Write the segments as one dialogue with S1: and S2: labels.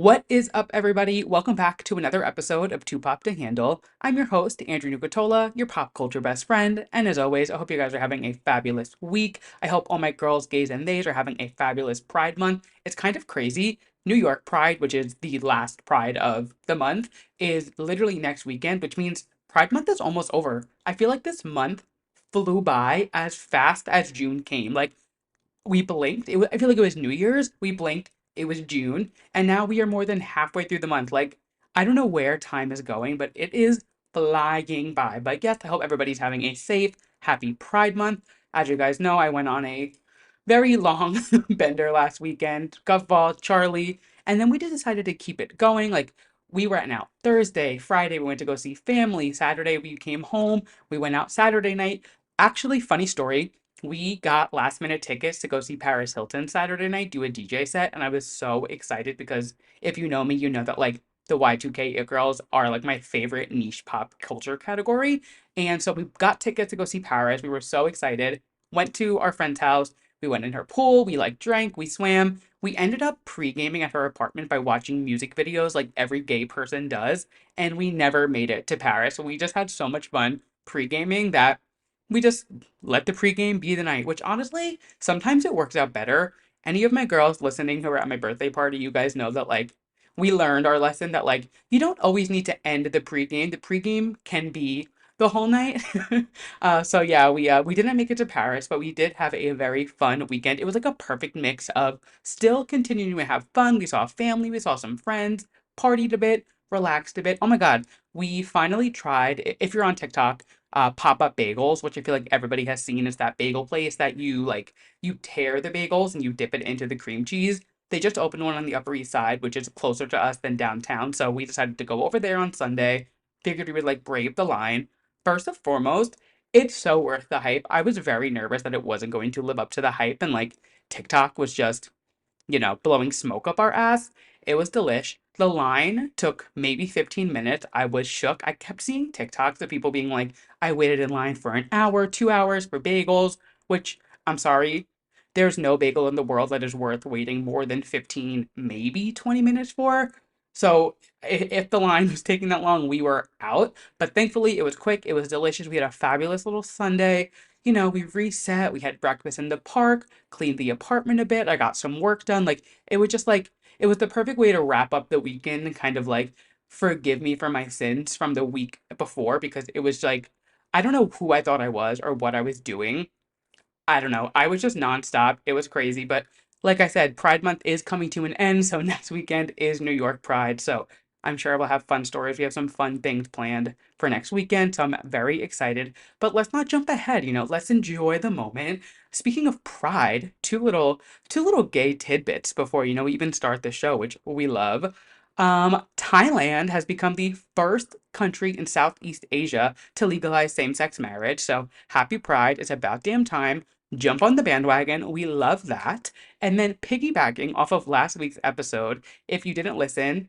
S1: What is up, everybody? Welcome back to another episode of Too Pop to Handle. I'm your host, Andrew Nucatola, your pop culture best friend. And as always, I hope you guys are having a fabulous week. I hope all my girls, gays, and theys are having a fabulous Pride Month. It's kind of crazy. New York Pride, which is the last Pride of the month, is literally next weekend, which means Pride Month is almost over. I feel like this month flew by as fast as June came. Like, we blinked. I feel like it was New Year's. We blinked. It was June, and now we are more than halfway through the month. Like, I don't know where time is going, but it is flying by. But yes, I hope everybody's having a safe, happy Pride Month. As you guys know, I went on a very long bender last weekend, Guffball, Charlie, and then we just decided to keep it going. Like, we went out Thursday, Friday, we went to go see family. Saturday, we came home. We went out Saturday night. Actually, funny story. We got last minute tickets to go see Paris Hilton Saturday night do a DJ set, and I was so excited because if you know me, you know that like the Y2K It Girls are like my favorite niche pop culture category. And so we got tickets to go see Paris. We were so excited. Went to our friend's house. We went in her pool. We like drank. We swam. We ended up pre-gaming at her apartment by watching music videos like every gay person does. And we never made it to Paris. We just had so much fun pre-gaming that we just let the pregame be the night, which honestly, sometimes it works out better. Any of my girls listening who were at my birthday party, you guys know that like we learned our lesson that like you don't always need to end the pregame. The pregame can be the whole night. So yeah, we didn't make it to Paris, but we did have a very fun weekend. It was like a perfect mix of still continuing to have fun. We saw family, we saw some friends, partied a bit, relaxed a bit. Oh my God, we finally tried. If you're on TikTok, pop-up bagels, which I feel like everybody has seen is that bagel place that you tear the bagels and you dip it into the cream cheese. They just opened one on the Upper East Side, which is closer to us than downtown. So we decided to go over there on Sunday. Figured we would like brave the line. First and foremost, it's so worth the hype. I was very nervous that it wasn't going to live up to the hype and like TikTok was just blowing smoke up our ass. It was delish. The line took maybe 15 minutes. I was shook. I kept seeing TikToks of people being like, I waited in line for an hour, 2 hours for bagels, which I'm sorry. There's no bagel in the world that is worth waiting more than 15, maybe 20 minutes for. So if the line was taking that long, we were out. But thankfully, it was quick. It was delicious. We had a fabulous little Sunday. We reset. We had breakfast in the park, cleaned the apartment a bit. I got some work done. Like, it was just like, it was the perfect way to wrap up the weekend and kind of like forgive me for my sins from the week before because it was like, I don't know who I thought I was or what I was doing. I don't know. I was just nonstop. It was crazy. But like I said, Pride Month is coming to an end. So next weekend is New York Pride. So I'm sure we'll have fun stories. We have some fun things planned for next weekend. So I'm very excited. But let's not jump ahead. Let's enjoy the moment. Speaking of Pride, two little gay tidbits before, we even start the show, which we love. Thailand has become the first country in Southeast Asia to legalize same-sex marriage. So happy Pride. It's about damn time. Jump on the bandwagon. We love that. And then piggybacking off of last week's episode, if you didn't listen,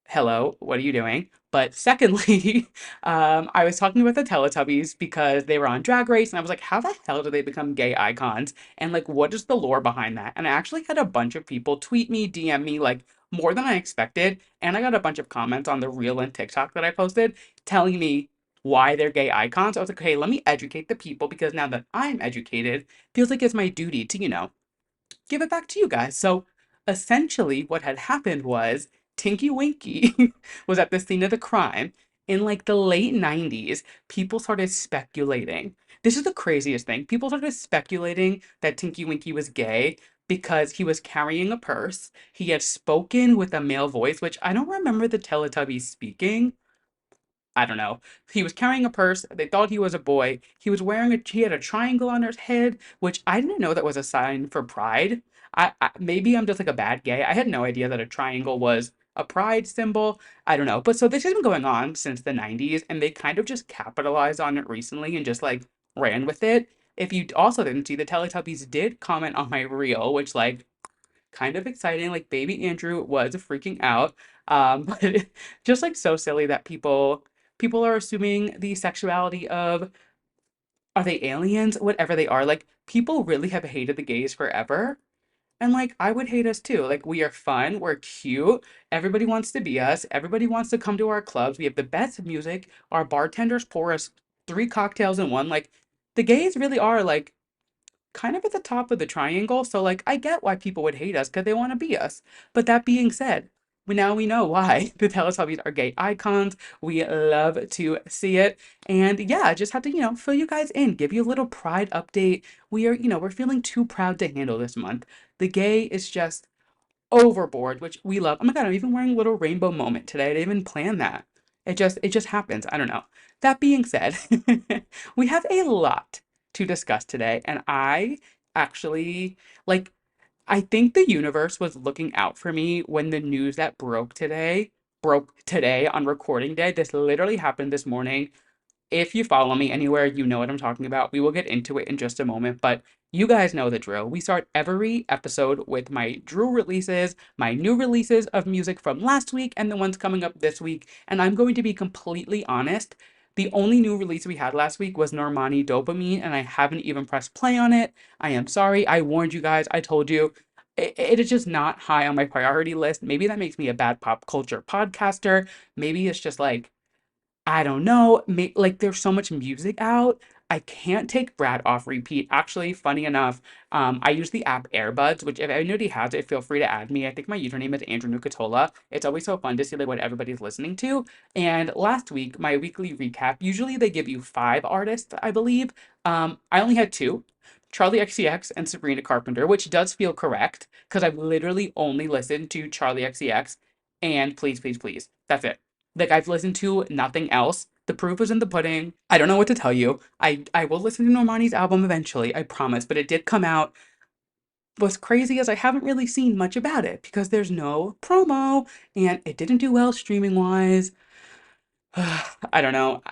S1: hello, what are you doing? But secondly, I was talking about the Teletubbies because they were on Drag Race, and I was like, how the hell do they become gay icons? And like, what is the lore behind that? And I actually had a bunch of people tweet me, DM me, like more than I expected, and I got a bunch of comments on the reel and TikTok that I posted telling me why they're gay icons. I was like, okay, let me educate the people because now that I'm educated, feels like it's my duty to, give it back to you guys. So essentially, what had happened was Tinky Winky was at the scene of the crime. In like the late 90s, people started speculating. This is the craziest thing. People started speculating that Tinky Winky was gay because he was carrying a purse. He had spoken with a male voice, which I don't remember the Teletubbies speaking. I don't know. He was carrying a purse. They thought he was a boy. He had a triangle on his head, which I didn't know that was a sign for pride. Maybe I'm just like a bad gay. I had no idea that a triangle was a pride symbol. I don't know. But so this has been going on since the 90s, and they kind of just capitalized on it recently and just like ran with it. If you also didn't see, the Teletubbies did comment on my reel, which like kind of exciting. Like baby Andrew was freaking out. But just like so silly that people are assuming the sexuality of are they aliens? Whatever they are. Like people really have hated the gays forever. And like, I would hate us too. Like, we are fun, we're cute, everybody wants to be us, everybody wants to come to our clubs. We have the best music, our bartenders pour us three cocktails in one. Like, the gays really are like kind of at the top of the triangle. So like I get why people would hate us because they want to be us. But that being said, we know why. The Teletubbies are gay icons. We love to see it. And yeah, I just had to, fill you guys in, give you a little pride update. We are, we're feeling too proud to handle this month. The gay is just overboard, which we love. Oh my God, I'm even wearing a little rainbow moment today. I didn't even plan that. It just happens. I don't know. That being said, we have a lot to discuss today, and I actually like I think the universe was looking out for me when the news that broke today on recording day. This literally happened this morning. If you follow me anywhere, you know what I'm talking about. We will get into it in just a moment, but you guys know the drill. We start every episode with my Drew releases, my new releases of music from last week, and the ones coming up this week. And I'm going to be completely honest. The only new release we had last week was Normani Dopamine, and I haven't even pressed play on it. I am sorry. I warned you guys. I told you. It is just not high on my priority list. Maybe that makes me a bad pop culture podcaster. Maybe it's just like I don't know. Like there's so much music out. I can't take Brad off repeat. Actually, funny enough, I use the app Airbuds, which if anybody has it, feel free to add me. I think my username is Andrew Nucatola. It's always so fun to see like what everybody's listening to. And last week, my weekly recap, usually they give you five artists, I believe. I only had two. Charlie XCX and Sabrina Carpenter, which does feel correct because I've literally only listened to Charlie XCX and Please Please Please. That's it. Like I've listened to nothing else. The proof is in the pudding. I don't know what to tell you. I will listen to Normani's album eventually, I promise, but it did come out. What's crazy is I haven't really seen much about it because there's no promo and it didn't do well streaming wise. I don't know.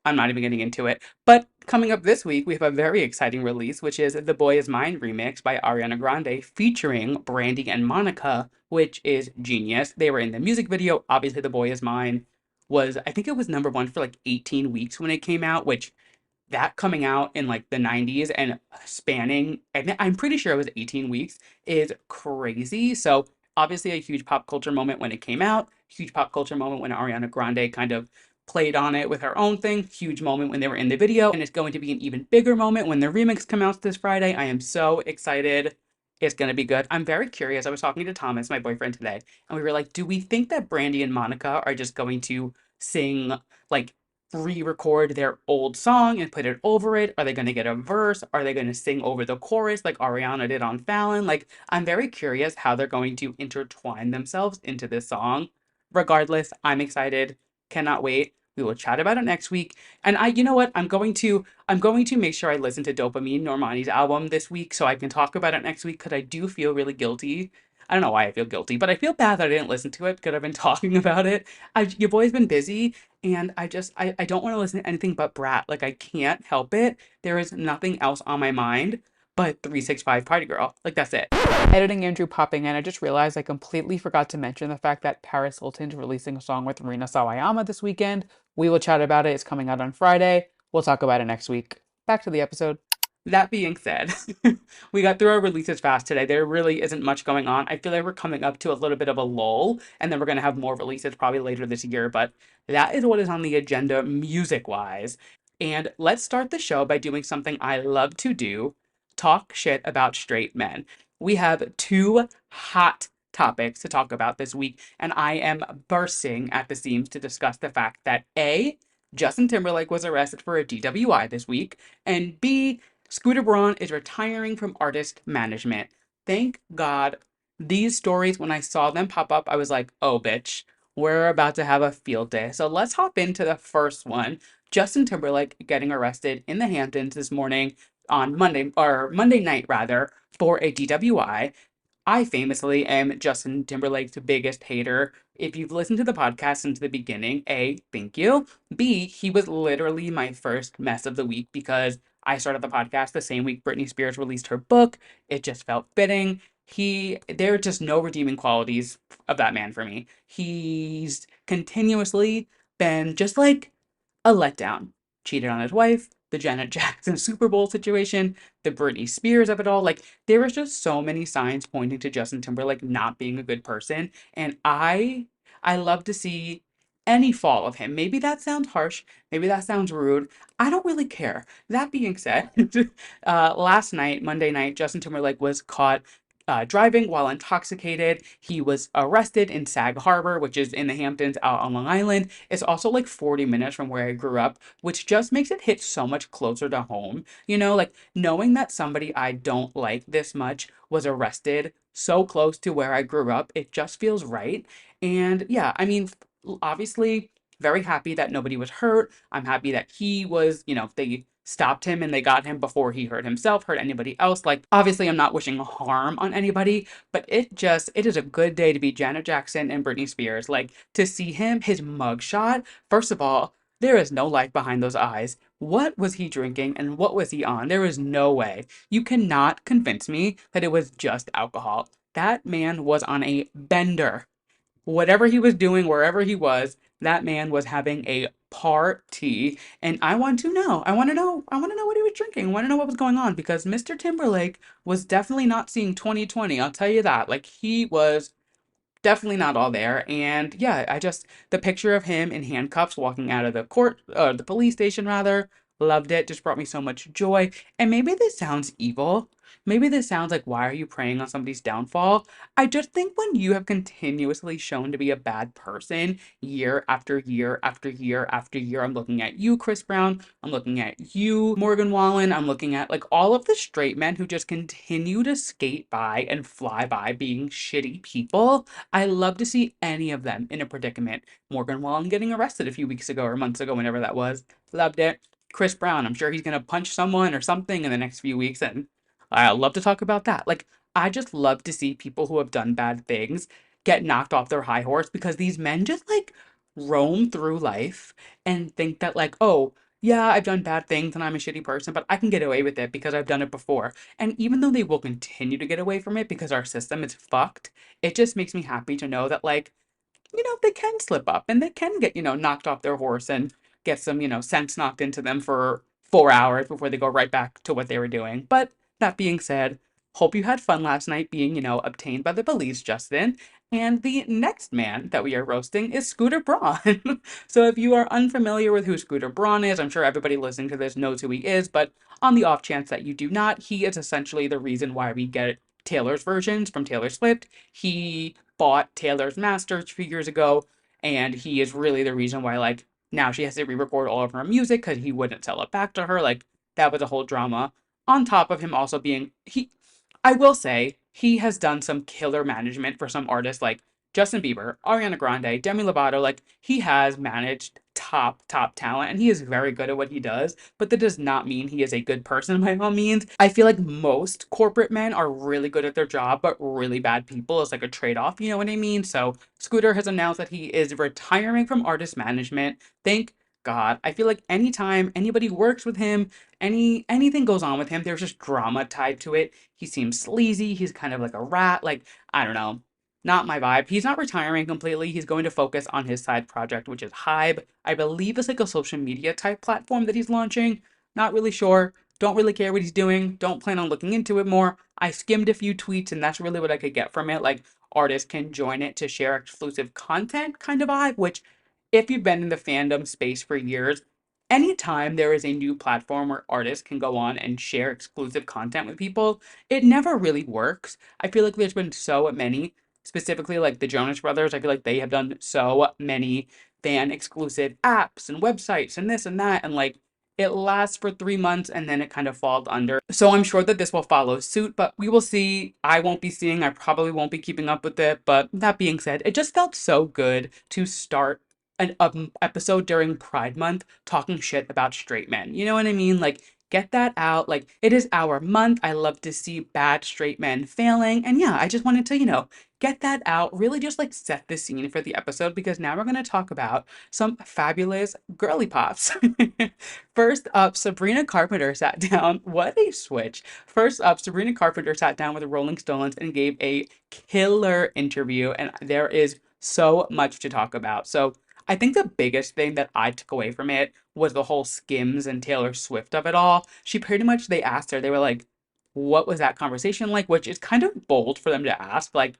S1: I'm not even getting into it. But coming up this week, we have a very exciting release, which is The Boy Is Mine remix by Ariana Grande featuring Brandy and Monica, which is genius. They were in the music video. Obviously, The Boy Is Mine was, I think it was number one for like 18 weeks when it came out, which that coming out in like the 90s and spanning, and I'm pretty sure it was 18 weeks, is crazy. So, obviously, a huge pop culture moment when it came out, huge pop culture moment when Ariana Grande kind of played on it with her own thing, huge moment when they were in the video, and it's going to be an even bigger moment when the remix comes out this Friday. I am so excited. It's going to be good. I'm very curious. I was talking to Thomas, my boyfriend, today, and we were like, do we think that Brandy and Monica are just going to sing like re-record their old song and put it over it? Are they going to get a verse? Are they going to sing over the chorus like Ariana did on Fallon? Like, I'm very curious how they're going to intertwine themselves into this song. Regardless, I'm excited. Cannot wait. We will chat about it next week. And you know what? I'm going to make sure I listen to Dopamine, Normani's album this week so I can talk about it next week because I do feel really guilty. I don't know why I feel guilty, but I feel bad that I didn't listen to it because I've been talking about it. Your boy's been busy, and I don't want to listen to anything but Brat. Like I can't help it. There is nothing else on my mind but 365 Party Girl. Like that's it. Editing Andrew popping in, I just realized I completely forgot to mention the fact that Paris Hilton's releasing a song with Rina Sawayama this weekend. We will chat about it. It's coming out on Friday. We'll talk about it next week. Back to the episode. That being said, we got through our releases fast today. There really isn't much going on. I feel like we're coming up to a little bit of a lull, and then we're going to have more releases probably later this year, but that is what is on the agenda music wise. And let's start the show by doing something I love to do: talk shit about straight men. We have two hot topics to talk about this week, and I am bursting at the seams to discuss the fact that A, Justin Timberlake was arrested for a DWI this week, and B, Scooter Braun is retiring from artist management. Thank God. These stories, when I saw them pop up, I was like, oh, bitch, we're about to have a field day. So let's hop into the first one. Justin Timberlake getting arrested in the Hamptons this morning on Monday, or Monday night rather, for a DWI. I famously am Justin Timberlake's biggest hater. If you've listened to the podcast since the beginning, A, thank you. B, he was literally my first mess of the week because I started the podcast the same week Britney Spears released her book. It just felt fitting. There are just no redeeming qualities of that man for me. He's continuously been just like a letdown. Cheated on his wife, the Janet Jackson Super Bowl situation, the Britney Spears of it all. Like, there was just so many signs pointing to Justin Timberlake not being a good person. And I love to see any fall of him. Maybe that sounds harsh. Maybe that sounds rude. I don't really care. That being said, last night, Monday night, Justin Timberlake was caught driving while intoxicated. He was arrested in Sag Harbor, which is in the Hamptons out on Long Island. It's also like 40 minutes from where I grew up, which just makes it hit so much closer to home. You know, like knowing that somebody I don't like this much was arrested so close to where I grew up, it just feels right. And yeah, I mean, obviously, very happy that nobody was hurt. I'm happy that he was, they stopped him and they got him before he hurt himself, hurt anybody else. Like, obviously, I'm not wishing harm on anybody, but it is a good day to be Janet Jackson and Britney Spears. Like, to see him, his mugshot, first of all, there is no life behind those eyes. What was he drinking and what was he on? There is no way. You cannot convince me that it was just alcohol. That man was on a bender. Whatever he was doing, wherever he was, that man was having a party. And I want to know. I want to know what he was drinking. I want to know what was going on because Mr. Timberlake was definitely not seeing 2020. I'll tell you that. Like he was definitely not all there. And yeah, the picture of him in handcuffs walking out of the police station rather, loved it. Just brought me so much joy. And maybe this sounds evil. Maybe this sounds like, why are you preying on somebody's downfall? I just think when you have continuously shown to be a bad person year after year after year after year, I'm looking at you, Chris Brown. I'm looking at you, Morgan Wallen. I'm looking at like all of the straight men who just continue to skate by and fly by being shitty people. I love to see any of them in a predicament. Morgan Wallen getting arrested a few weeks ago or months ago, whenever that was. Loved it. Chris Brown, I'm sure he's gonna punch someone or something in the next few weeks, and I love to talk about that. Like, I just love to see people who have done bad things get knocked off their high horse because these men just like roam through life and think that, like, oh, yeah, I've done bad things and I'm a shitty person, but I can get away with it because I've done it before. And even though they will continue to get away from it because our system is fucked, it just makes me happy to know that, like, they can slip up and they can get, knocked off their horse and get some, sense knocked into them for 4 hours before they go right back to what they were doing. But that being said, hope you had fun last night being, obtained by the police, Justin. And the next man that we are roasting is Scooter Braun. So if you are unfamiliar with who Scooter Braun is, I'm sure everybody listening to this knows who he is, but on the off chance that you do not, he is essentially the reason why we get Taylor's versions from Taylor Swift. He bought Taylor's masters a few years ago, and he is really the reason why, like, now she has to re-record all of her music because he wouldn't sell it back to her. Like, that was a whole drama. On top of him also being I will say he has done some killer management for some artists like Justin Bieber, Ariana Grande, Demi Lovato. Like, he has managed top talent and he is very good at what he does, but that does not mean he is a good person by all means. I feel like most corporate men are really good at their job, but really bad people is like a trade-off, you know what I mean? So Scooter has announced that he is retiring from artist management. Thank God. I feel like anytime anybody works with him, anything goes on with him, there's just drama tied to it. He seems sleazy, he's kind of like a rat, like, I don't know. Not my vibe. He's not retiring completely. He's going to focus on his side project, which is Hybe. I believe it's like a social media type platform that he's launching. Not really sure. Don't really care what he's doing. Don't plan on looking into it more. I skimmed a few tweets and that's really what I could get from it. Like, artists can join it to share exclusive content kind of vibe, which if you've been in the fandom space for years, anytime there is a new platform where artists can go on and share exclusive content with people, it never really works. I feel like there's been so many, specifically like the Jonas Brothers. I feel like they have done so many fan exclusive apps and websites and this and that. And like it lasts for 3 months and then it kind of falls under. So I'm sure that this will follow suit, but we will see. I won't be seeing, I probably won't be keeping up with it. But that being said, it just felt so good to start an episode during Pride Month talking shit about straight men. You know what I mean? Like, get that out. Like, it is our month. I love to see bad straight men failing. And yeah, I just wanted to, get that out. Really just like set the scene for the episode because now we're going to talk about some fabulous girly pops. First up, Sabrina Carpenter sat down. What a switch. First up, Sabrina Carpenter sat down with the Rolling Stones and gave a killer interview. And there is so much to talk about. So, I think the biggest thing that I took away from it was the whole Skims and Taylor Swift of it all. She pretty much, they asked her, they were like, what was that conversation like? Which is kind of bold for them to ask. Like,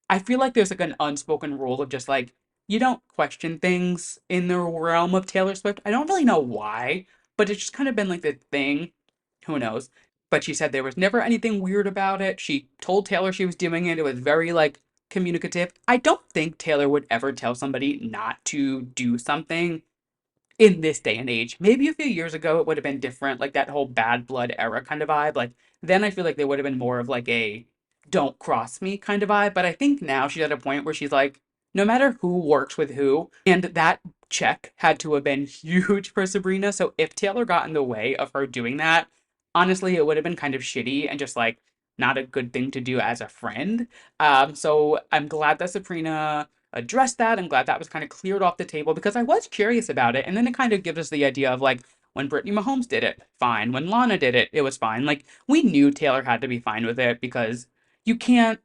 S1: I feel like there's like an unspoken rule of just like you don't question things in the realm of Taylor Swift. I don't really know why, but it's just kind of been like the thing. Who knows? But she said there was never anything weird about it. She told Taylor she was doing it. It was very like communicative. I don't think Taylor would ever tell somebody not to do something in this day and age. Maybe a few years ago it would have been different, like that whole bad blood era kind of vibe. Like then I feel like they would have been more of like a don't cross me kind of vibe. But I think now she's at a point where she's like, no matter who works with who, and that check had to have been huge for Sabrina. So if Taylor got in the way of her doing that, honestly, it would have been kind of shitty and just like not a good thing to do as a friend. So I'm glad that Sabrina addressed that. I'm glad that was kind of cleared off the table because I was curious about it. And then it kind of gives us the idea of like when Brittany Mahomes did it, fine. When Lana did it, it was fine. Like we knew Taylor had to be fine with it because you can't,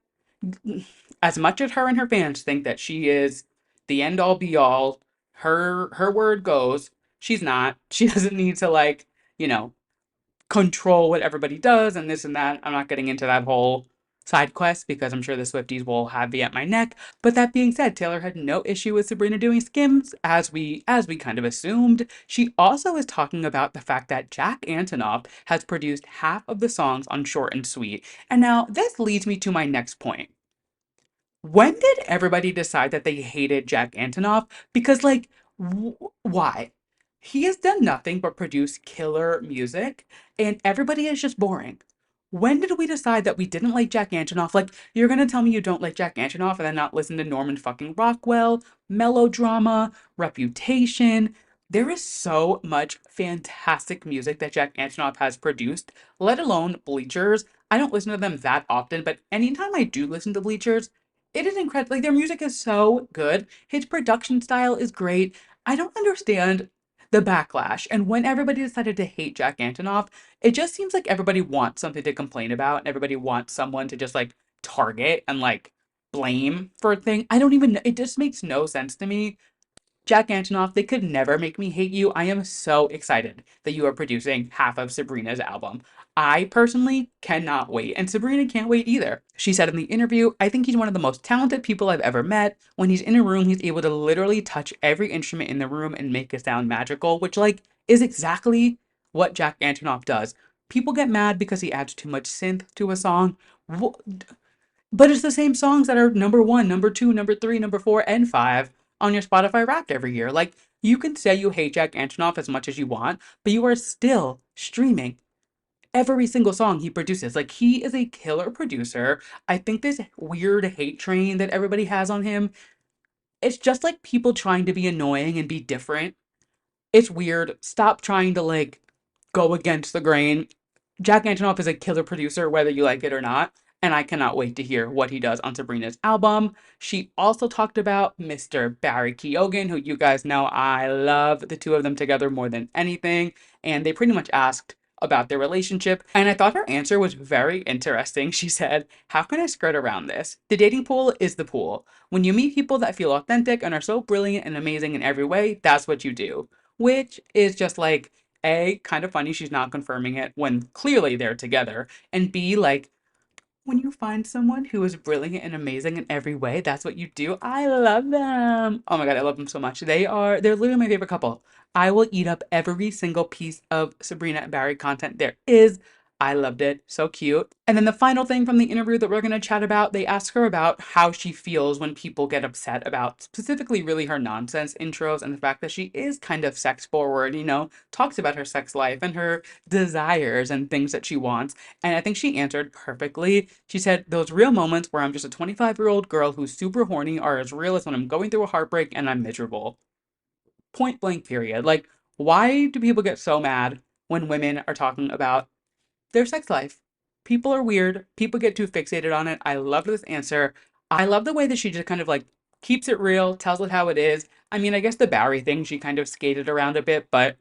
S1: as much as her and her fans think that she is the end all be all, her word goes. She's not. She doesn't need to like, you know, control what everybody does and this and that. I'm not getting into that whole side quest because I'm sure the Swifties will have me at my neck. But that being said, Taylor had no issue with Sabrina doing Skims, as we kind of assumed. She also is talking about the fact that Jack Antonoff has produced half of the songs on Short and Sweet. And now this leads me to my next point. When did everybody decide that they hated Jack Antonoff? Because, like, why? He has done nothing but produce killer music, and everybody is just boring. When did we decide that we didn't like Jack Antonoff? Like, you're gonna tell me you don't like Jack Antonoff and then not listen to Norman fucking Rockwell, Melodrama, Reputation. There is so much fantastic music that Jack Antonoff has produced, let alone Bleachers. I don't listen to them that often, but anytime I do listen to Bleachers, it is incredible. Like their music is so good. His production style is great. I don't understand the backlash. And when everybody decided to hate Jack Antonoff, it just seems like everybody wants something to complain about and everybody wants someone to just like target and like blame for a thing. I don't even know. It just makes no sense to me. Jack Antonoff, they could never make me hate you. I am so excited that you are producing half of Sabrina's album. I personally cannot wait, and Sabrina can't wait either. She said in the interview, I think he's one of the most talented people I've ever met. When he's in a room, he's able to literally touch every instrument in the room and make it sound magical, which, like, is exactly what Jack Antonoff does. People get mad because he adds too much synth to a song. But it's the same songs that are number one, number two, number three, number four, and five on your Spotify Wrapped every year. Like, you can say you hate Jack Antonoff as much as you want, but you are still streaming every single song he produces. Like, he is a killer producer. I think this weird hate train that everybody has on him, it's just like people trying to be annoying and be different. It's weird. Stop trying to, like, go against the grain. Jack Antonoff is a killer producer, whether you like it or not, and I cannot wait to hear what he does on Sabrina's album. She also talked about Mr. Barry Keoghan, who you guys know I love the two of them together more than anything, and they pretty much asked about their relationship, and I thought her answer was very interesting. She said, how can I skirt around this? The dating pool is the pool. When you meet people that feel authentic and are so brilliant and amazing in every way, that's what you do. Which is just like, a, kind of funny she's not confirming it when clearly they're together. And B, like, when you find someone who is brilliant and amazing in every way, that's what you do. I love them. Oh my god, I love them so much. They're literally my favorite couple. I will eat up every single piece of Sabrina and Barry content there is. I loved it. So cute. And then the final thing from the interview that we're going to chat about, they ask her about how she feels when people get upset about specifically really her nonsense intros and the fact that she is kind of sex forward, talks about her sex life and her desires and things that she wants. And I think she answered perfectly. She said, those real moments where I'm just a 25-year-old girl who's super horny are as real as when I'm going through a heartbreak and I'm miserable. Point blank, period. Like, why do people get so mad when women are talking about their sex life? People are weird. People get too fixated on it. I love this answer. I love the way that she just kind of like keeps it real, tells it how it is. I mean, I guess the Barry thing, she kind of skated around a bit, but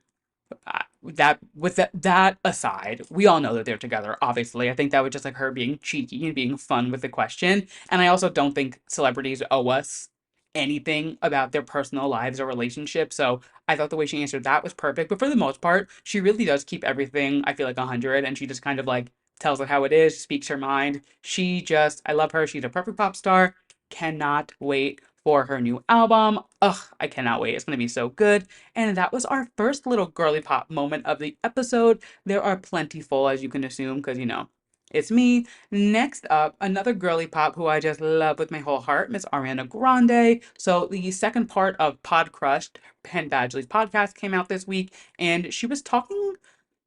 S1: that aside, we all know that they're together. Obviously, I think that was just like her being cheeky and being fun with the question. And I also don't think celebrities owe us anything about their personal lives or relationships. So I thought the way she answered that was perfect. But for the most part, she really does keep everything, I feel like, 100. And she just kind of like tells it how it is, speaks her mind. I love her. She's a perfect pop star. Cannot wait for her new album. Ugh, I cannot wait. It's going to be so good. And that was our first little girly pop moment of the episode. There are plentiful, as you can assume, because, it's me. Next up, another girly pop who I just love with my whole heart, Miss Ariana Grande. So the second part of Podcrushed, Penn Badgley's podcast, came out this week, and she was talking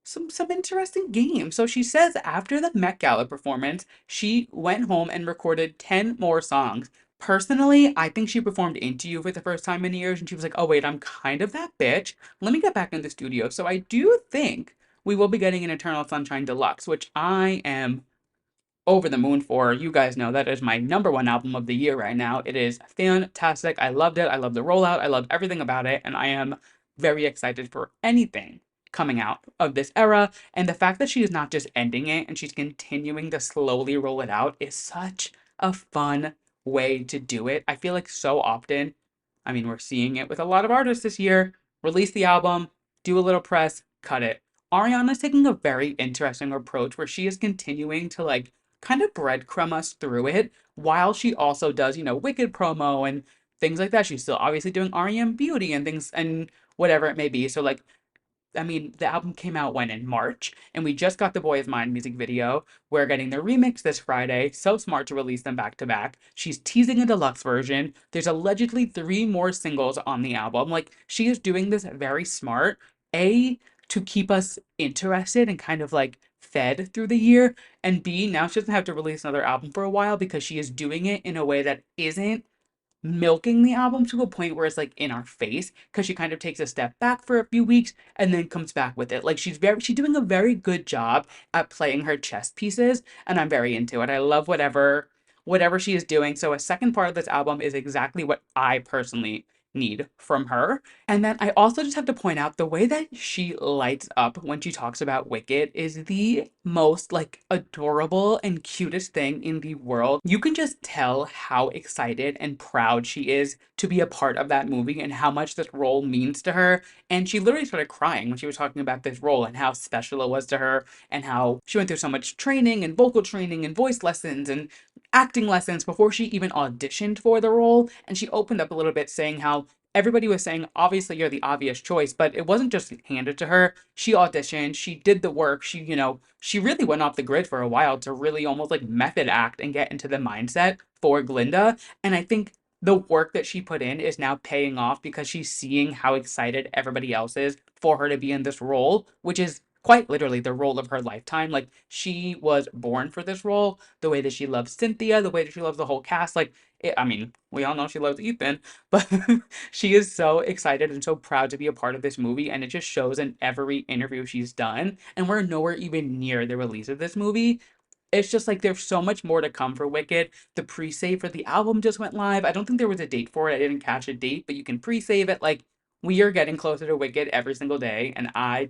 S1: some interesting games. So she says after the Met Gala performance, she went home and recorded 10 more songs. Personally, I think she performed Into You for the first time in years, and she was like, oh wait, I'm kind of that bitch. Let me get back in the studio. So I do think we will be getting an Eternal Sunshine Deluxe, which I am over the moon for. You guys know that is my number one album of the year right now. It is fantastic. I loved it. I love the rollout. I love everything about it. And I am very excited for anything coming out of this era. And the fact that she is not just ending it and she's continuing to slowly roll it out is such a fun way to do it. I feel like so often, I mean, we're seeing it with a lot of artists this year, release the album, do a little press, cut it. Ariana's taking a very interesting approach where she is continuing to like kind of breadcrumb us through it while she also does, Wicked promo and things like that. She's still obviously doing REM Beauty and things and whatever it may be. So like I mean, the album came out when in March, and we just got the Boy Is Mine music video. We're getting the remix this Friday. So smart to release them back to back. She's teasing a deluxe version. There's allegedly 3 more singles on the album. Like, she is doing this very smart. A, to keep us interested and kind of like fed through the year. And B, now she doesn't have to release another album for a while because she is doing it in a way that isn't milking the album to a point where it's like in our face because she kind of takes a step back for a few weeks and then comes back with it. Like she's doing a very good job at playing her chess pieces, and I'm very into it. I love whatever she is doing. So a second part of this album is exactly what I personally need from her. And then I also just have to point out the way that she lights up when she talks about Wicked is the most like adorable and cutest thing in the world. You can just tell how excited and proud she is to be a part of that movie and how much this role means to her. And she literally started crying when she was talking about this role and how special it was to her and how she went through so much training and vocal training and voice lessons and acting lessons before she even auditioned for the role. And she opened up a little bit saying how everybody was saying, obviously, you're the obvious choice, but it wasn't just handed to her. She auditioned, she did the work, she really went off the grid for a while to really almost like method act and get into the mindset for Glinda. And I think the work that she put in is now paying off because she's seeing how excited everybody else is for her to be in this role, which is quite literally the role of her lifetime. Like, she was born for this role, the way that she loves Cynthia, the way that she loves the whole cast. Like, I mean, we all know she loves Ethan, but she is so excited and so proud to be a part of this movie, and it just shows in every interview she's done. And we're nowhere even near the release of this movie. It's just like there's so much more to come for Wicked. The pre-save for the album just went live. I don't think there was a date for it. I didn't catch a date, but you can pre-save it. Like, we are getting closer to Wicked every single day, and I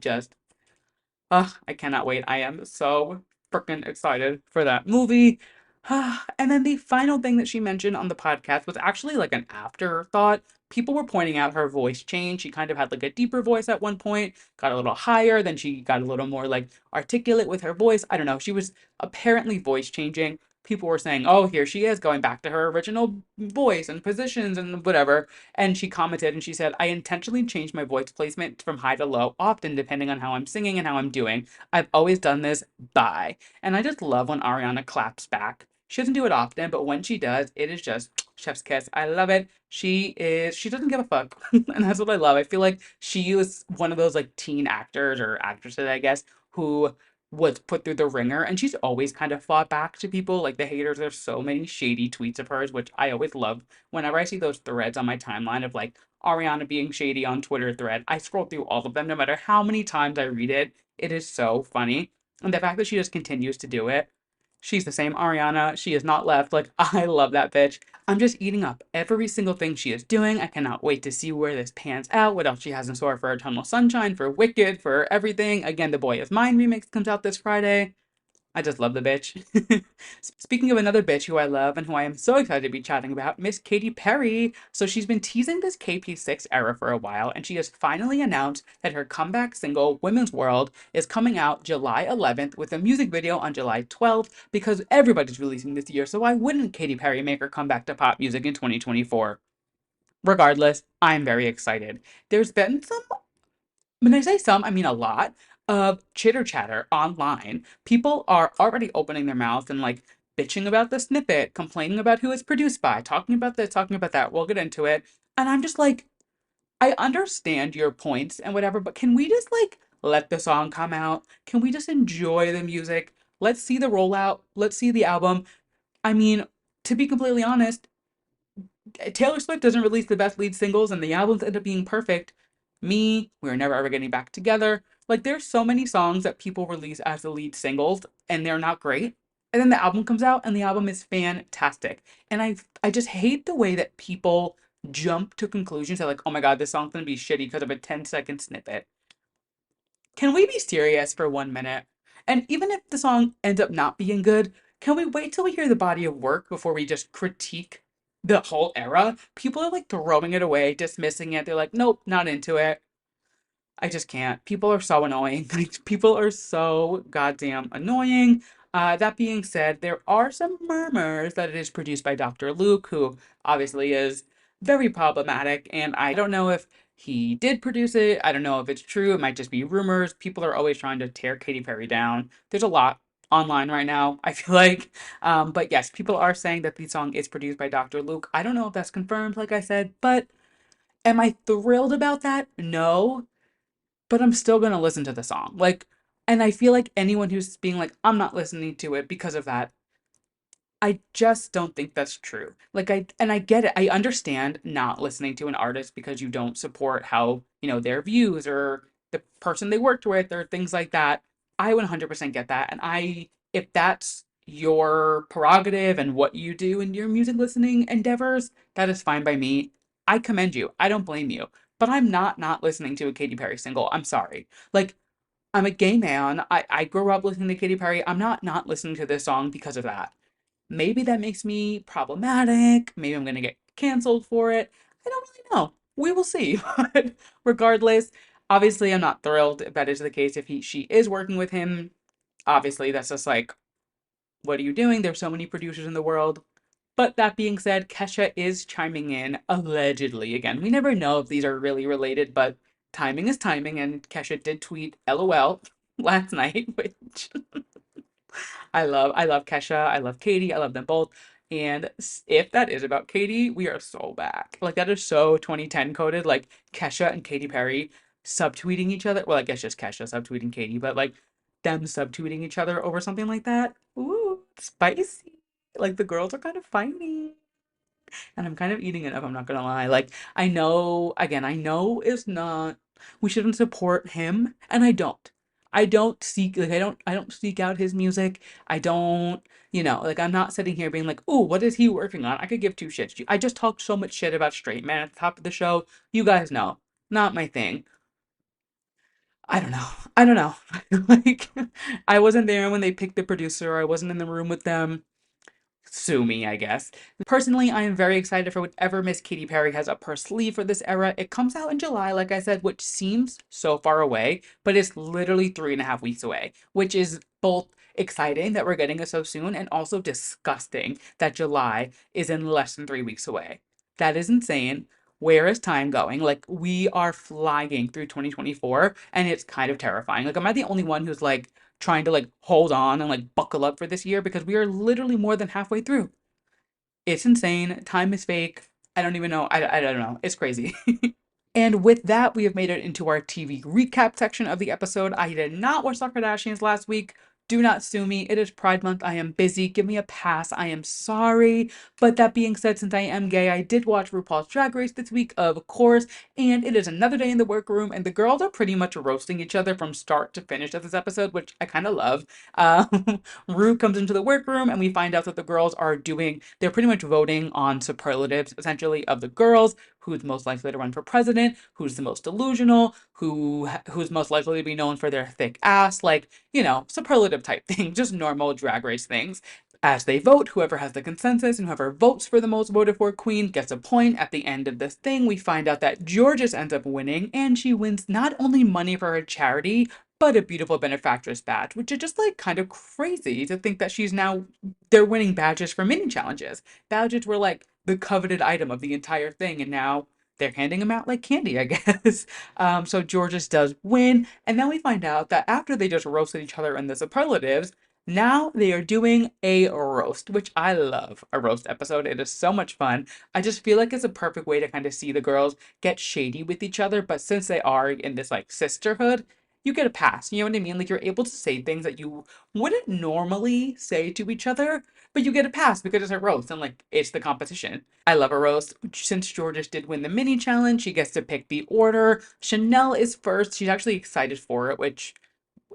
S1: cannot wait. I am so freaking excited for that movie. And then the final thing that she mentioned on the podcast was actually like an afterthought. People were pointing out her voice change. She kind of had like a deeper voice at one point, got a little higher, then she got a little more like articulate with her voice. I don't know. She was apparently voice changing. People were saying, oh, here she is going back to her original voice and positions and whatever. And she commented and she said, I intentionally changed my voice placement from high to low, often depending on how I'm singing and how I'm doing. I've always done this. Bye. And I just love when Ariana claps back. She doesn't do it often, but when she does, it is just chef's kiss. I love it. She doesn't give a fuck. And that's what I love. I feel like she was one of those like teen actors or actresses, I guess, who was put through the ringer, and she's always kind of fought back to people like the haters. There's so many shady tweets of hers, which I always love. Whenever I see those threads on my timeline of like Ariana being shady on Twitter thread, I scroll through all of them no matter how many times I read it. It is so funny. And the fact that she just continues to do it, she's the same Ariana. She is not left. Like, I love that bitch. I'm just eating up every single thing she is doing. I cannot wait to see where this pans out, what else she has in store for Eternal Sunshine, for Wicked, for everything. Again, the Boy Is Mine remix comes out this Friday. I just love the bitch. Speaking of another bitch who I love and who I am so excited to be chatting about, Miss Katy Perry. So she's been teasing this KP6 era for a while, and she has finally announced that her comeback single, Women's World, is coming out July 11th with a music video on July 12th because everybody's releasing this year. So why wouldn't Katy Perry make her comeback to pop music in 2024? Regardless, I'm very excited. There's been some, when I say some, I mean a lot of chitter chatter online. People are already opening their mouths and like bitching about the snippet, complaining about who it's produced by, talking about this, talking about that. We'll get into it. And I'm just like, I understand your points and whatever, but can we just like let the song come out? Can we just enjoy the music? Let's see the rollout. Let's see the album. I mean, to be completely honest, Taylor Swift doesn't release the best lead singles and the albums end up being perfect. Me, we're never ever getting back together. Like there's so many songs that people release as the lead singles and they're not great. And then the album comes out and the album is fantastic. And I just hate the way that people jump to conclusions that like, oh my God, this song's gonna be shitty because of a 10-second snippet. Can we be serious for 1 minute? And even if the song ends up not being good, can we wait till we hear the body of work before we just critique the whole era? People are like throwing it away, dismissing it. They're like, nope, not into it. I just can't. People are so annoying. Like, people are so goddamn annoying. That being said, there are some murmurs that it is produced by Dr. Luke, who obviously is very problematic. And I don't know if he did produce it. I don't know if it's true. It might just be rumors. People are always trying to tear Katy Perry down. There's a lot online right now, I feel like. But yes, people are saying that the song is produced by Dr. Luke. I don't know if that's confirmed, like I said, but am I thrilled about that? No, but I'm still gonna listen to the song. Like, and I feel like anyone who's being like, I'm not listening to it because of that, I just don't think that's true. Like I get it. I understand not listening to an artist because you don't support how, their views or the person they worked with or things like that. I 100% get that. And if that's your prerogative and what you do in your music listening endeavors, that is fine by me. I commend you. I don't blame you. But I'm not listening to a Katy Perry single. I'm sorry. Like I'm a gay man. I grew up listening to Katy Perry. I'm not listening to this song because of that. Maybe that makes me problematic. Maybe I'm going to get canceled for it. I don't really know. We will see. But regardless, obviously, I'm not thrilled if that is the case. If she is working with him, obviously, that's just like, what are you doing? There's so many producers in the world. But that being said, Kesha is chiming in allegedly again. We never know if these are really related, but timing is timing. And Kesha did tweet LOL last night, which I love Kesha. I love Katy. I love them both. And if that is about Katy, we are so back. Like that is so 2010 coded. Like Kesha and Katy Perry subtweeting each other. Well, I guess just Kesha subtweeting Katy, but like them subtweeting each other over something like that. Ooh, spicy. Like the girls are kind of fighting. And I'm kind of eating it up, I'm not gonna lie. Like, I know, again, I know it's not, we shouldn't support him, and I don't. I don't seek out his music. I don't, like, I'm not sitting here being like, "Ooh, what is he working on?" I could give two shits. I just talked so much shit about straight men at the top of the show. You guys know, not my thing. I don't know. I don't know. Like, I wasn't there when they picked the producer. I wasn't in the room with them. Sue me, I guess. Personally, I am very excited for whatever Miss Katy Perry has up her sleeve for this era. It comes out in July, like I said, which seems so far away, but it's literally 3.5 weeks away, which is both exciting that we're getting it so soon and also disgusting that July is in less than 3 weeks away. That is insane. Where is time going? Like, we are flying through 2024, and it's kind of terrifying. Like, am I the only one who's like, trying to like hold on and like buckle up for this year because we are literally more than halfway through. It's insane. Time is fake. I don't even know. I don't know. It's crazy. And with that, we have made it into our TV recap section of the episode. I did not watch The Kardashians last week. Do not sue me. It is Pride Month. I am busy. Give me a pass. I am sorry. But that being said, since I am gay, I did watch RuPaul's Drag Race this week, of course. And it is another day in the workroom, and the girls are pretty much roasting each other from start to finish of this episode, which I kind of love. Ru comes into the workroom, and we find out that the girls are they're pretty much voting on superlatives, essentially, of the girls, who's most likely to run for president, who's the most delusional, who's most likely to be known for their thick ass, like, superlative type thing, just normal drag race things. As they vote, whoever has the consensus and whoever votes for the most voted for queen gets a point. At the end of this thing, we find out that Georges ends up winning, and she wins not only money for her charity, but a beautiful benefactress badge, which is just like kind of crazy to think that they're winning badges for mini challenges. Badges were like the coveted item of the entire thing, and now they're handing them out like candy, I guess. So Georges does win, and then we find out that after they just roasted each other in the superlatives, now they are doing a roast, which I love a roast episode. It is so much fun. I just feel like it's a perfect way to kind of see the girls get shady with each other, but since they are in this like sisterhood, you get a pass. You know what I mean? Like you're able to say things that you wouldn't normally say to each other, but you get a pass because it's a roast and like it's the competition. I love a roast. Since Georges did win the mini challenge, she gets to pick the order. Chanel is first. She's actually excited for it, which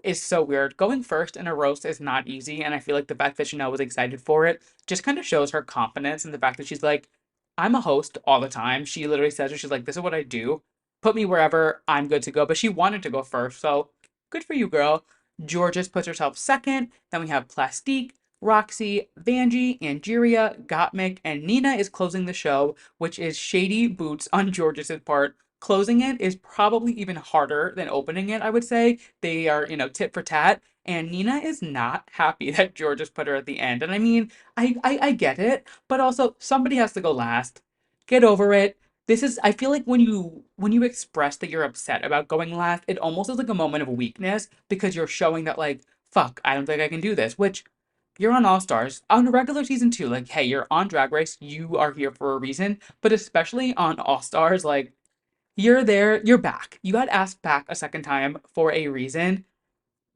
S1: is so weird. Going first in a roast is not easy, and I feel like the fact that Chanel was excited for it just kind of shows her confidence and the fact that she's like, I'm a host all the time. She literally says it, she's like, this is what I do. Put me wherever, I'm good to go. But she wanted to go first, so good for you, girl. Georges puts herself second. Then we have Plastique, Roxy, Vanjie, Angeria, Gottmik, and Nina is closing the show, which is shady boots on Georges' part. Closing it is probably even harder than opening it, I would say. They are, tit for tat. And Nina is not happy that Georges put her at the end. And I mean, I get it, but also somebody has to go last. Get over it. I feel like when you express that you're upset about going last, it almost is like a moment of weakness because you're showing that like, fuck, I don't think I can do this, which you're on All Stars. On regular season 2, like, hey, you're on Drag Race, you are here for a reason, but especially on All Stars, like, you're there, you're back. You got asked back a second time for a reason.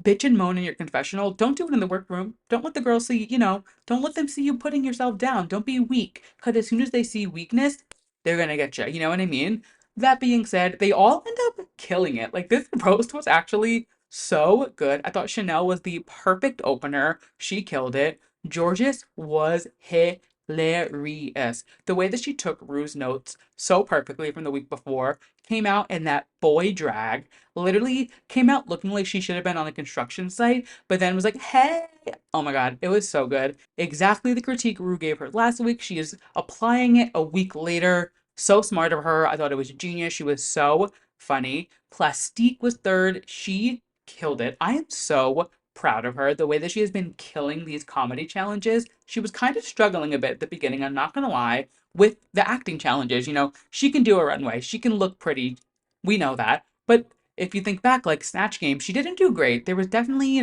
S1: Bitch and moan in your confessional. Don't do it in the workroom. Don't let the girls see, don't let them see you putting yourself down. Don't be weak. Because as soon as they see weakness, they're going to get you. You know what I mean? That being said, they all end up killing it. Like, this roast was actually so good. I thought Chanel was the perfect opener. She killed it. Georges was hilarious. The way that she took Rue's notes so perfectly from the week before, came out in that boy drag, literally came out looking like she should have been on a construction site, but then was like, hey, oh my God, it was so good. Exactly the critique Rue gave her last week. She is applying it a week later. So smart of her. I thought it was genius. She was so funny. Plastique was third. She killed it. I am so proud of her. The way that she has been killing these comedy challenges. She was kind of struggling a bit at the beginning, I'm not gonna lie, with the acting challenges. She can do a runway. She can look pretty. We know that. But if you think back, like Snatch Game, she didn't do great. There was definitely,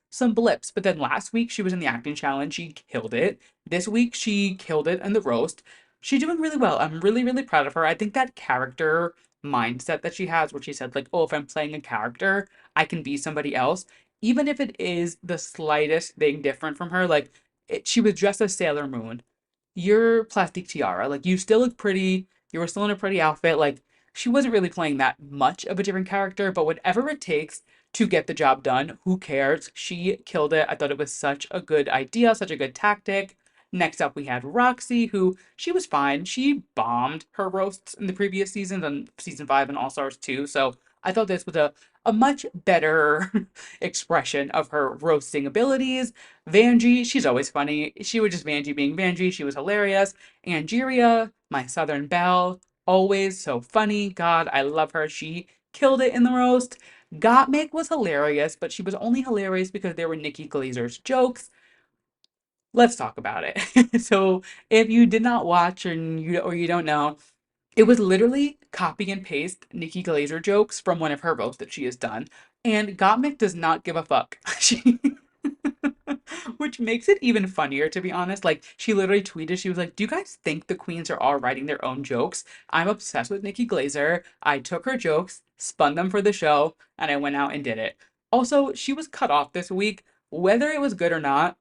S1: some blips. But then last week she was in the acting challenge. She killed it. This week she killed it in the roast. She's doing really well. I'm really, really proud of her. I think that character mindset that she has, where she said, like, oh, if I'm playing a character, I can be somebody else. Even if it is the slightest thing different from her, like she was dressed as Sailor Moon. You're Plastic Tiara. Like, you still look pretty. You were still in a pretty outfit. Like, she wasn't really playing that much of a different character, but whatever it takes to get the job done, who cares? She killed it. I thought it was such a good idea, such a good tactic. Next up, we had Roxy, who she was fine. She bombed her roasts in the previous seasons on season 5 and All Stars 2. So I thought this was a much better expression of her roasting abilities. Vanjie, she's always funny. She was just Vanjie being Vanjie. She was hilarious. Angeria, my Southern belle, always so funny. God, I love her. She killed it in the roast. Gottmik was hilarious, but she was only hilarious because there were Nikki Glazer's jokes. Let's talk about it. So, if you did not watch or you don't know, it was literally copy and paste Nikki Glazer jokes from one of her roasts that she has done. And Gottmik does not give a fuck. She which makes it even funnier, to be honest. Like, she literally tweeted, she was like, do you guys think the queens are all writing their own jokes? I'm obsessed with Nikki Glazer. I took her jokes, spun them for the show, and I went out and did it. Also, she was cut off this week. Whether it was good or not,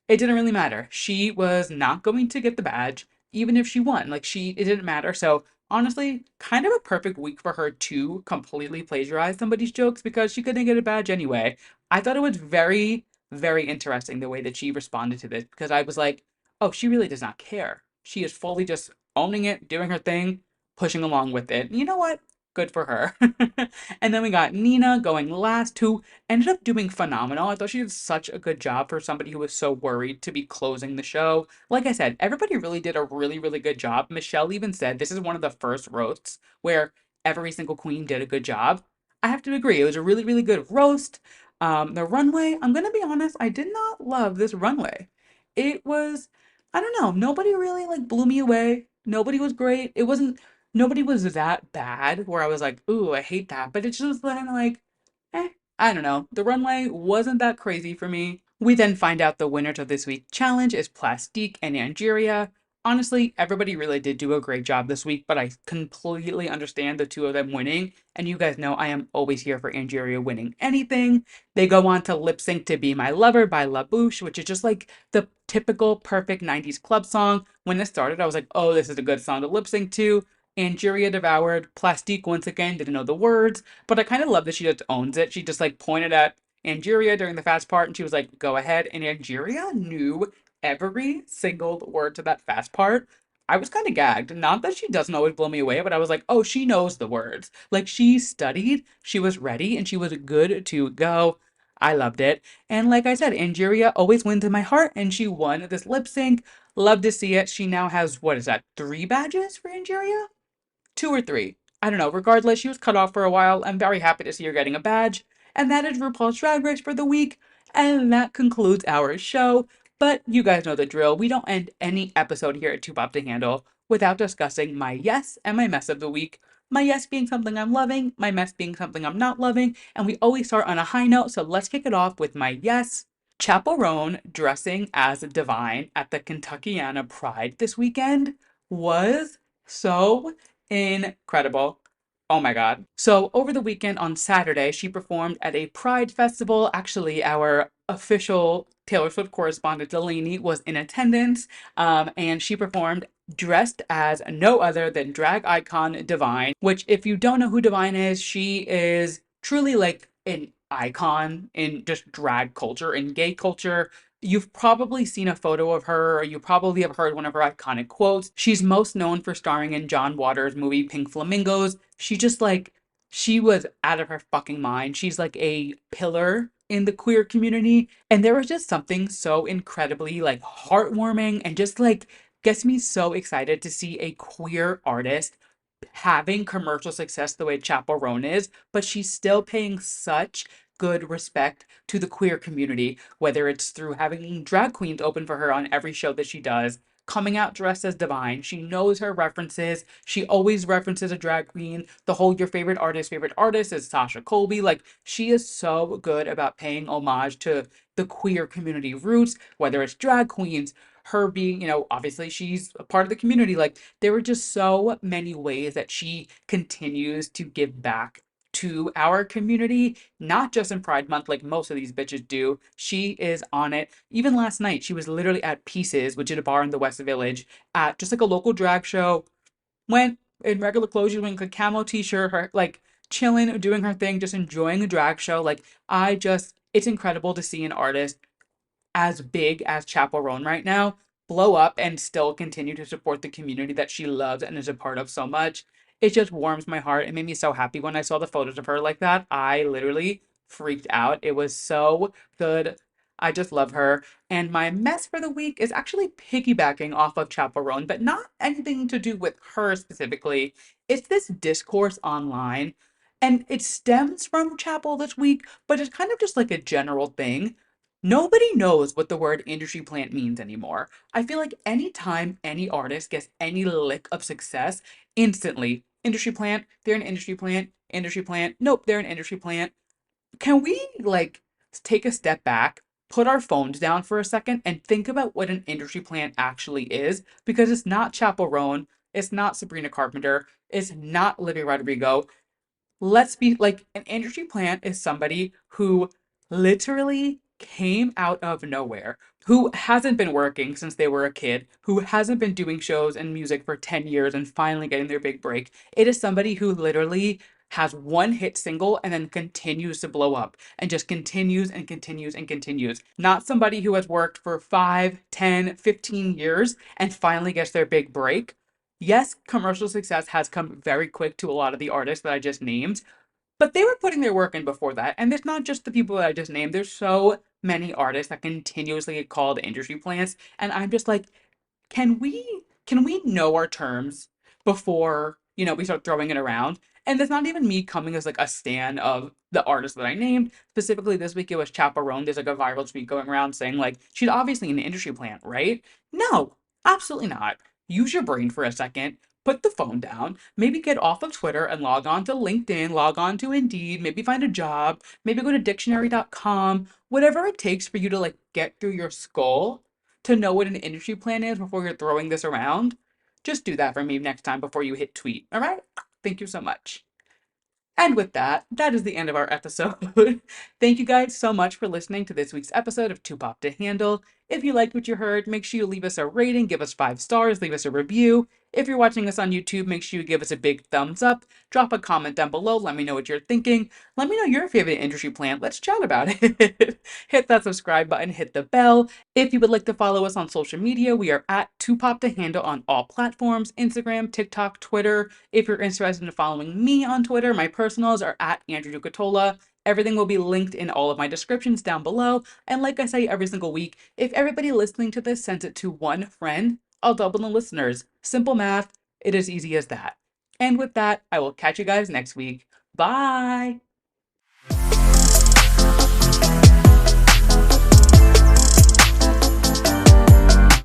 S1: it didn't really matter. She was not going to get the badge, even if she won. Like, it didn't matter. So, honestly, kind of a perfect week for her to completely plagiarize somebody's jokes because she couldn't get a badge anyway. I thought it was very, very interesting the way that she responded to this, because I was like, oh, she really does not care. She is fully just owning it, doing her thing. pushing along with it. You know what? Good for her. And then we got Nina going last, who ended up doing phenomenal. I thought she did such a good job for somebody who was so worried to be closing the show. Like I said, everybody really did a really, really good job. Michelle even said this is one of the first roasts where every single queen did a good job. I have to agree. It was a really, really good roast. The runway, I'm gonna be honest, I did not love this runway. It was, I don't know, nobody really like blew me away. Nobody was great. Nobody was that bad where I was like, ooh, I hate that. But it's just then like, I don't know. The runway wasn't that crazy for me. We then find out the winners of this week's challenge is Plastique and Angeria. Honestly, everybody really did do a great job this week, but I completely understand the two of them winning. And you guys know I am always here for Angeria winning anything. They go on to lip sync to Be My Lover by La Bouche, which is just like the typical perfect 90s club song. When it started, I was like, oh, this is a good song to lip sync to. Angeria devoured. Plastique once again didn't know the words, but I kind of love that she just owns it. She just like pointed at Angeria during the fast part and she was like, go ahead. And Angeria knew every single word to that fast part. I was kind of gagged. Not that she doesn't always blow me away, but I was like, oh, she knows the words. Like she studied, she was ready, and she was good to go. I loved it. And like I said, Angeria always wins in my heart, and she won this lip sync. Love to see it. She now has, what is that, 3 badges for Angeria? 2 or 3. I don't know. Regardless, she was cut off for a while. I'm very happy to see her getting a badge. And that is RuPaul's Drag Race for the week. And that concludes our show. But you guys know the drill. We don't end any episode here at Too Pop to Handle without discussing my yes and my mess of the week. My yes being something I'm loving, my mess being something I'm not loving, and we always start on a high note, so let's kick it off with my yes. Chappell Roan dressing as Divine at the Kentuckiana Pride this weekend was so incredible. Oh my God. So, over the weekend on Saturday, she performed at a Pride festival. Actually, our official Taylor Swift correspondent, Delaney, was in attendance, and she performed dressed as no other than drag icon Divine, which, if you don't know who Divine is, she is truly like an icon in just drag culture and gay culture. You've probably seen a photo of her, or you probably have heard one of her iconic quotes. She's most known for starring in John Waters' movie Pink Flamingos. She was out of her fucking mind. She's like a pillar in the queer community. And there was just something so incredibly like heartwarming and just like gets me so excited to see a queer artist having commercial success the way Chappell Roan is, but she's still paying such good respect to the queer community, whether it's through having drag queens open for her on every show that she does, coming out dressed as Divine. She knows her references. She always references a drag queen. The whole favorite artist is Sasha Colby. Like, she is so good about paying homage to the queer community roots, whether it's drag queens, her being, obviously she's a part of the community. Like, there were just so many ways that she continues to give back to our community, not just in Pride Month like most of these bitches do. She is on it. Even last night, she was literally at Pieces, which is a bar in the West Village, at just like a local drag show. Went in regular clothes, she was wearing a camo t-shirt, her like chilling, doing her thing, just enjoying a drag show. Like, it's incredible to see an artist as big as Chappell Roan right now blow up and still continue to support the community that she loves and is a part of so much. It just warms my heart. It made me so happy when I saw the photos of her like that. I literally freaked out. It was so good. I just love her. And my mess for the week is actually piggybacking off of Chappell Roan, but not anything to do with her specifically. It's this discourse online, and it stems from Chappell this week, but it's kind of just like a general thing. Nobody knows what the word industry plant means anymore. I feel like anytime any artist gets any lick of success, instantly, industry plant, they're an industry plant, nope, they're an industry plant. Can we like take a step back, put our phones down for a second, and think about what an industry plant actually is? Because it's not Chappell Roan, it's not Sabrina Carpenter, it's not Olivia Rodrigo. Let's be like, an industry plant is somebody who literally came out of nowhere, who hasn't been working since they were a kid, who hasn't been doing shows and music for 10 years and finally getting their big break. It is somebody who literally has one hit single and then continues to blow up and just continues and continues and continues. Not somebody who has worked for 5, 10, 15 years and finally gets their big break. Yes, commercial success has come very quick to a lot of the artists that I just named, but they were putting their work in before that. And it's not just the people that I just named. There's so many artists that continuously get called industry plants. And I'm just like, can we know our terms before, we start throwing it around? And it's not even me coming as like a stan of the artist that I named. Specifically this week it was Chappell Roan. There's like a viral tweet going around saying like she's obviously an industry plant, right? No, absolutely not. Use your brain for a second. Put the phone down. Maybe get off of Twitter and log on to LinkedIn, log on to Indeed, maybe find a job, maybe go to dictionary.com, whatever it takes for you to like get through your skull to know what an industry plan is before you're throwing this around. Just do that for me next time before you hit tweet. All right? Thank you so much. And with that, that is the end of our episode. Thank you guys so much for listening to this week's episode of Too Pop to Handle. If you liked what you heard, make sure you leave us a rating, give us 5 stars, leave us a review. If you're watching us on YouTube, make sure you give us a big thumbs up. Drop a comment down below. Let me know what you're thinking. Let me know your favorite industry plant. Let's chat about it. Hit that subscribe button, hit the bell. If you would like to follow us on social media, we are at 2pop to Handle on all platforms: Instagram, TikTok, Twitter. If you're interested in following me on Twitter, my personals are at Andrew Nucatola. Everything will be linked in all of my descriptions down below. And like I say every single week, if everybody listening to this sends it to one friend, I'll double the listeners. Simple math. It is easy as that. And with that, I will catch you guys next week. Bye.